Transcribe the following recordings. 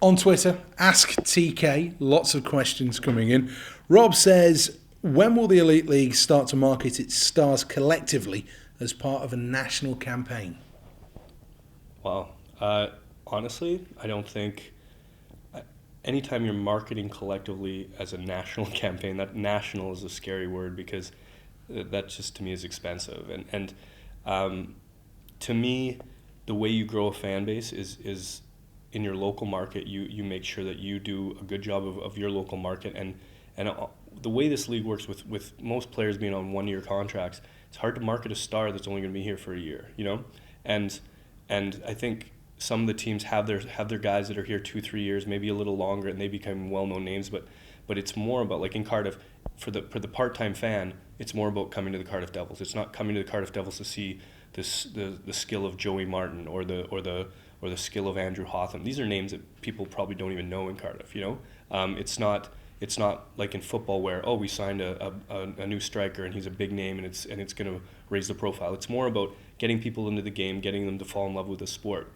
On Twitter, Ask TK, lots of questions coming in. Rob says, when will the Elite League start to market its stars collectively as part of a national campaign? Wow. Honestly, I don't think anytime you're marketing collectively as a national campaign, that national is a scary word because that just to me is expensive. And to me, the way you grow a fan base is in your local market. You make sure that you do a good job of your local market. And the way this league works with most players being on 1-year contracts, it's hard to market a star that's only going to be here for a year, you know? And I think some of the teams have their guys that are here 2-3 years, maybe a little longer, and they become well-known names. But it's more about, like in Cardiff, for the part-time fan, it's more about coming to the Cardiff Devils. It's not coming to the Cardiff Devils to see the skill of Joey Martin or the skill of Andrew Hotham. These are names that people probably don't even know in Cardiff. You know, it's not like in football where we signed a new striker and he's a big name and it's going to raise the profile. It's more about getting people into the game, getting them to fall in love with the sport.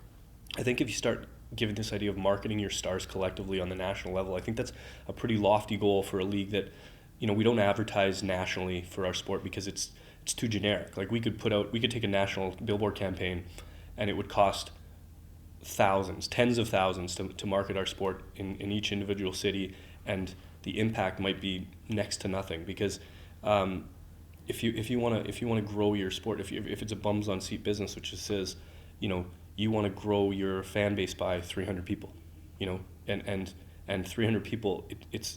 I think if you start giving this idea of marketing your stars collectively on the national level, I think that's a pretty lofty goal for a league that, you know, we don't advertise nationally for our sport because it's too generic. Like we could take a national billboard campaign and it would cost thousands, tens of thousands to market our sport in each individual city, and the impact might be next to nothing because if you want to grow your sport, if it's a bums on seat business, which it says, you know, you want to grow your fan base by 300 people, you know, and 300 people,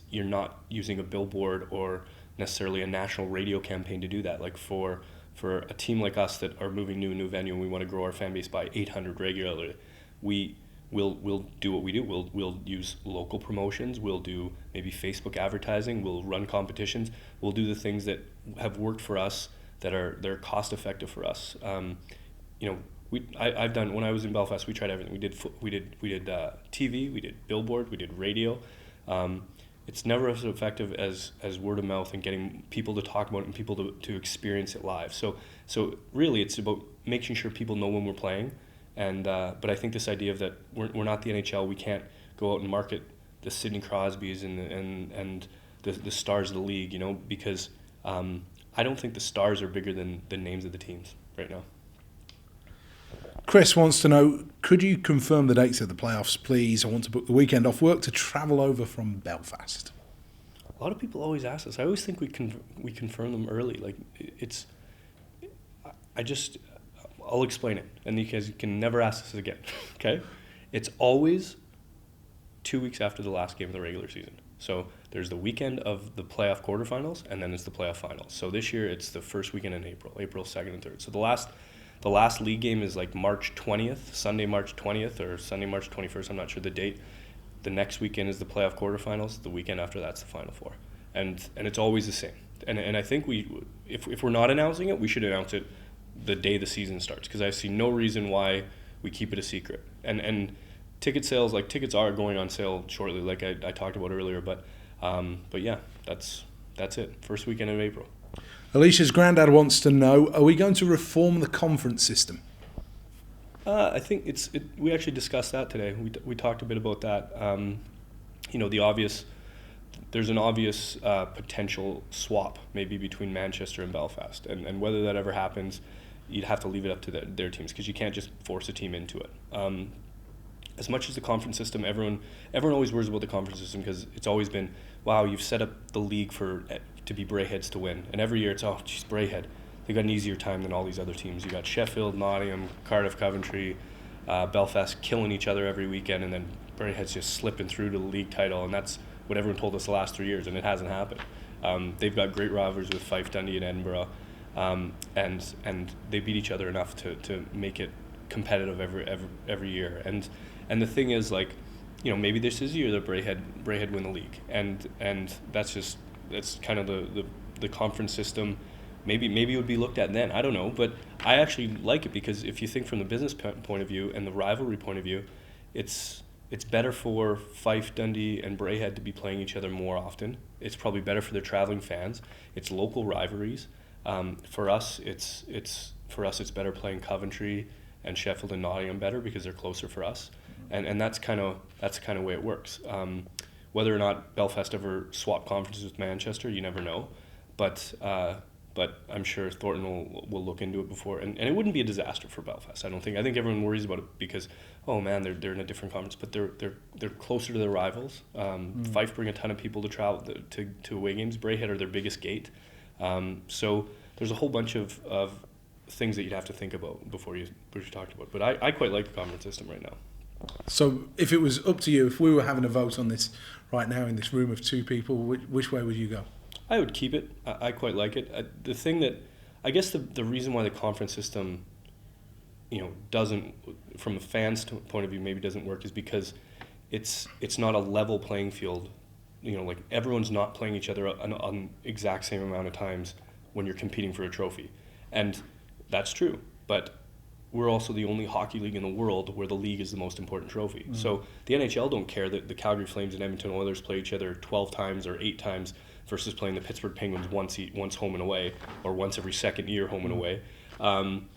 you're not using a billboard or necessarily a national radio campaign to do that. Like for a team like us that are moving to a new venue and we want to grow our fan base by 800 regularly, we'll do what we do. We'll use local promotions. We'll do maybe Facebook advertising. We'll run competitions. We'll do the things that have worked for us they're cost effective for us. You know, I've done, when I was in Belfast, we tried everything. We did TV, we did billboard, we did radio. It's never as effective as word of mouth and getting people to talk about it and people to experience it live. So really, it's about making sure people know when we're playing. And but I think this idea of that we're not the NHL, we can't go out and market the Sidney Crosbys and the stars of the league, you know, because I don't think the stars are bigger than the names of the teams right now. Chris wants to know, could you confirm the dates of the playoffs, please? I want to book the weekend off work to travel over from Belfast. A lot of people always ask us. I always think we confirm them early. Like I'll explain it, and you can never ask us again. Okay, it's always 2 weeks after the last game of the regular season. So there's the weekend of the playoff quarterfinals, and then it's the playoff finals. So this year it's the first weekend in April 2nd and 3rd. So the last league game is like March 20th, Sunday, March 20th, or Sunday, March 21st. I'm not sure the date. The next weekend is the playoff quarterfinals. The weekend after that's the Final Four. And it's always the same. And I think if we're not announcing it, we should announce it the day the season starts, because I see no reason why we keep it a secret. And ticket sales, like tickets are going on sale shortly, like I talked about earlier. But yeah, that's it. First weekend of April. Alicia's granddad wants to know, are we going to reform the conference system? I think we actually discussed that today. We talked a bit about that. You know, there's an obvious potential swap maybe between Manchester and Belfast, and whether that ever happens, you'd have to leave it up to their teams, because you can't just force a team into it. As much as the conference system, everyone always worries about the conference system, because it's always been, wow, you've set up the league to be Braeheads to win, and every year it's, oh, geez, Braehead, they got an easier time than all these other teams. You got Sheffield, Nottingham, Cardiff, Coventry, Belfast killing each other every weekend, and then Braehead's just slipping through to the league title, and that's what everyone told us the last 3 years, and it hasn't happened. They've got great rivalries with Fife, Dundee, and Edinburgh, and they beat each other enough to make it competitive every year. And the thing is, like, you know, maybe this is the year that Braehead win the league, and that's kind of the conference system. Maybe it would be looked at then. I don't know, but I actually like it, because if you think from the business point of view and the rivalry point of view, it's better for Fife, Dundee, and Braehead to be playing each other more often. It's probably better for their traveling fans. It's local rivalries. For us, it's better playing Coventry and Sheffield and Nottingham better, because they're closer for us. and that's kind of the way it works. Whether or not Belfast ever swap conferences with Manchester, you never know, but I'm sure Thornton will look into it before, and it wouldn't be a disaster for Belfast. I don't think. I think everyone worries about it because, oh man, they're in a different conference, but they're closer to their rivals. Fife bring a ton of people to travel to away games. Braehead are their biggest gate, so there's a whole bunch of things that you'd have to think about before you talked about. But I quite like the conference system right now. So if it was up to you, if we were having a vote on this right now in this room of two people, which way would you go? I would keep it. I quite like it. The thing that, I guess the reason why the conference system, doesn't, from a fan's point of view, maybe doesn't work is because it's not a level playing field. Like everyone's not playing each other on exact same amount of times when you're competing for a trophy. And that's true. But we're also the only hockey league in the world where the league is the most important trophy. Mm-hmm. So the NHL don't care that the Calgary Flames and Edmonton Oilers play each other 12 times or 8 times versus playing the Pittsburgh Penguins once home and away, or once every second year home and away. And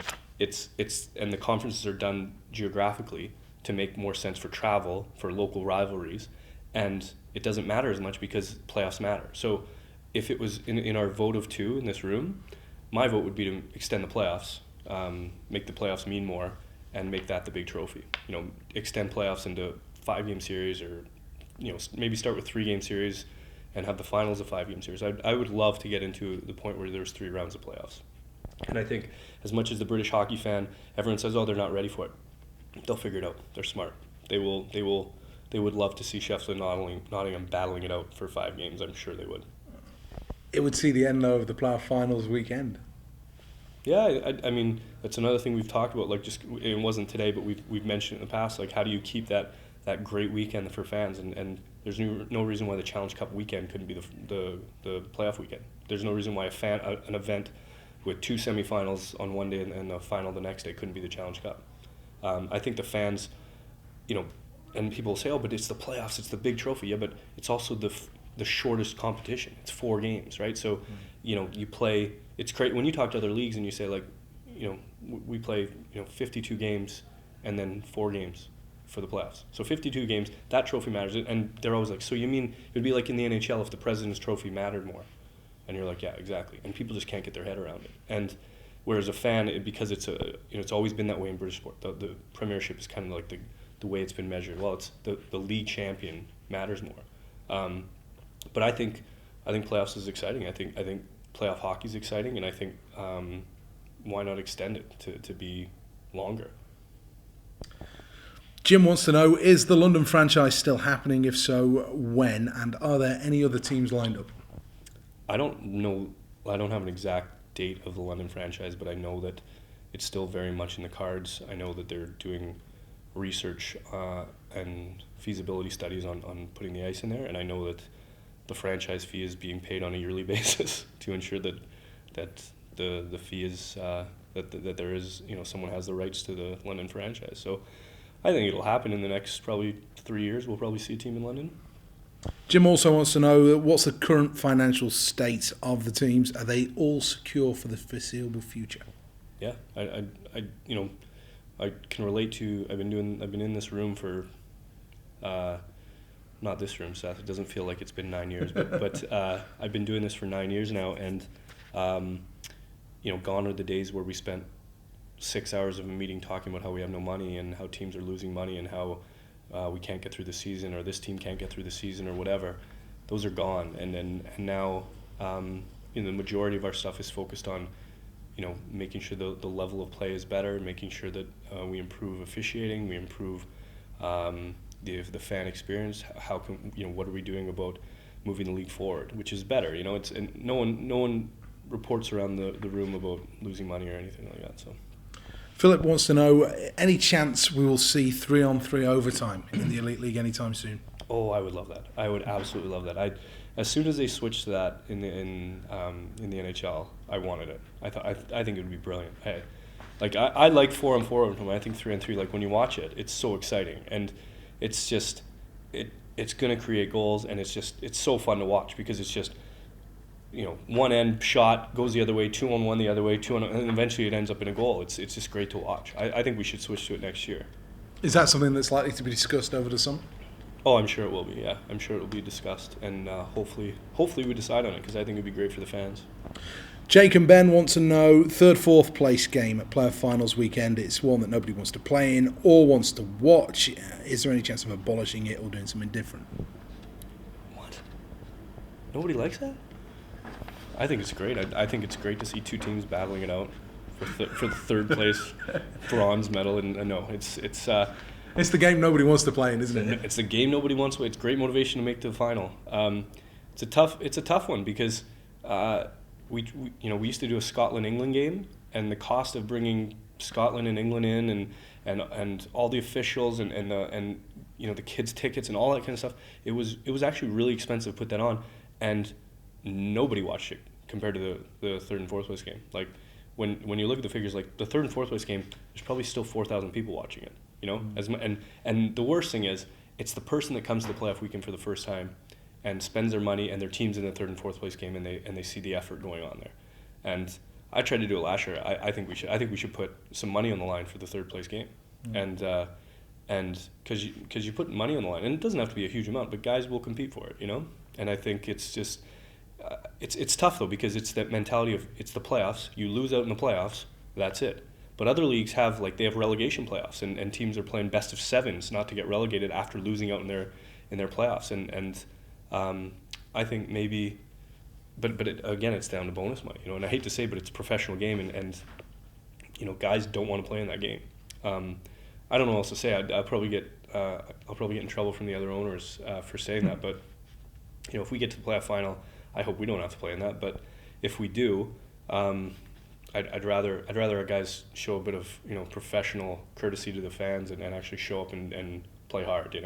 the conferences are done geographically to make more sense for travel, for local rivalries, and it doesn't matter as much because playoffs matter. So if it was in our vote of 2 in this room, my vote would be to extend the playoffs, make the playoffs mean more, and make that the big trophy. Extend playoffs into 5-game series, or maybe start with 3-game series and have the finals a 5-game series. I would love to get into the point where there's 3 rounds of playoffs. And I think as much as the British hockey fan, everyone says, oh, they're not ready for it. They'll figure it out. They're smart. They would love to see Sheffield and Nottingham battling it out for 5 games. I'm sure they would. It would see the end, though, of the playoff finals weekend. Yeah, I mean, that's another thing we've talked about. Like, just it wasn't today, but we've mentioned it in the past. Like, how do you keep that great weekend for fans? And there's no reason why the Challenge Cup weekend couldn't be the playoff weekend. There's no reason why an event with 2 semifinals on one day and a final the next day couldn't be the Challenge Cup. I think the fans, and people say, oh, but it's the playoffs, it's the big trophy. Yeah, but it's also the shortest competition. It's 4 games, right? So, you play. It's great when you talk to other leagues and you say, like, we play 52 games and then 4 games for the playoffs. So 52 games, that trophy matters. And they're always like, so you mean it would be like in the NHL if the President's Trophy mattered more? And you're like, yeah, exactly. And people just can't get their head around it. And whereas a fan, because it's it's always been that way in British sport. The Premiership is kind of like the way it's been measured. Well, it's the league champion matters more. But I think playoffs is exciting. I think playoff hockey is exciting, and I think why not extend it to be longer? Jim wants to know, is the London franchise still happening? If so, when? And are there any other teams lined up? I don't know. I don't have an exact date of the London franchise, but I know that it's still very much in the cards. I know that they're doing research and feasibility studies on putting the ice in there, and I know that the franchise fee is being paid on a yearly basis to ensure that the fee is that there is someone has the rights to the London franchise. So I think it'll happen in the next probably 3 years. We'll probably see a team in London. Jim also wants to know, what's the current financial state of the teams? Are they all secure for the foreseeable future? Yeah, I can relate to. I've been in this room for. Not this room, Seth. It doesn't feel like it's been 9 years, but I've been doing this for 9 years now, and gone are the days where we spent 6 hours of a meeting talking about how we have no money and how teams are losing money and how we can't get through the season, or this team can't get through the season, or whatever. Those are gone, and now the majority of our stuff is focused on making sure the level of play is better, making sure that we improve officiating, we improve the fan experience. How can what are we doing about moving the league forward, which is better? It's, and no one reports around the room about losing money or anything like that. So Philip wants to know, any chance we will see 3-on-3 overtime in the Elite League anytime soon? Oh, I would love that. I would absolutely love that. As soon as they switched to that in the NHL, I wanted it. I think it would be brilliant. I like 4-on-4 overtime. I think 3-on-3. Like, when you watch it, it's so exciting, and it's just it's going to create goals, and it's so fun to watch because it's just one end shot goes the other way, 2-on-1 the other way, and eventually it ends up in a goal. It's just great to watch. I think we should switch to it next year. Is that something that's likely to be discussed over the summer? Oh, I'm sure it will be. Yeah, I'm sure it will be discussed, and hopefully we decide on it because I think it'd be great for the fans. Jake and Ben want to know third, fourth place game at playoff finals weekend. It's one that nobody wants to play in or wants to watch. Is there any chance of abolishing it or doing something different? What? Nobody likes that? I think it's great. I think it's great to see two teams battling it out for the third place bronze medal. And no, it's the game nobody wants to play in, isn't it? It's the game nobody wants to. It's great motivation to make to the final. It's a tough one because we used to do a Scotland-England game, and the cost of bringing Scotland and England in and all the officials and the kids' tickets and all that kind of stuff. It was actually really expensive to put that on, and nobody watched it compared to the third and fourth place game. Like when you look at the figures, like the third and fourth place game, there's probably still 4,000 people watching it. And the worst thing is, it's the person that comes to the playoff weekend for the first time and spends their money and their team's in the third and fourth place game and they see the effort going on there. And I tried to do it last year. I think we should put some money on the line for the third place game. And because you put money on the line, and it doesn't have to be a huge amount, but guys will compete for it, And I think it's just it's tough though, because it's that mentality of it's the playoffs. You lose out in the playoffs, that's it. But other leagues have relegation playoffs, and teams are playing best of sevens not to get relegated after losing out in their playoffs. And I think maybe, but again, it's down to bonus money, And I hate to say, but it's a professional game, and guys don't want to play in that game. I don't know what else to say. I'll probably get in trouble from the other owners for saying that. But if we get to the playoff final, I hope we don't have to play in that. But if we do, I'd rather our guys show a bit of professional courtesy to the fans and actually show up and play hard.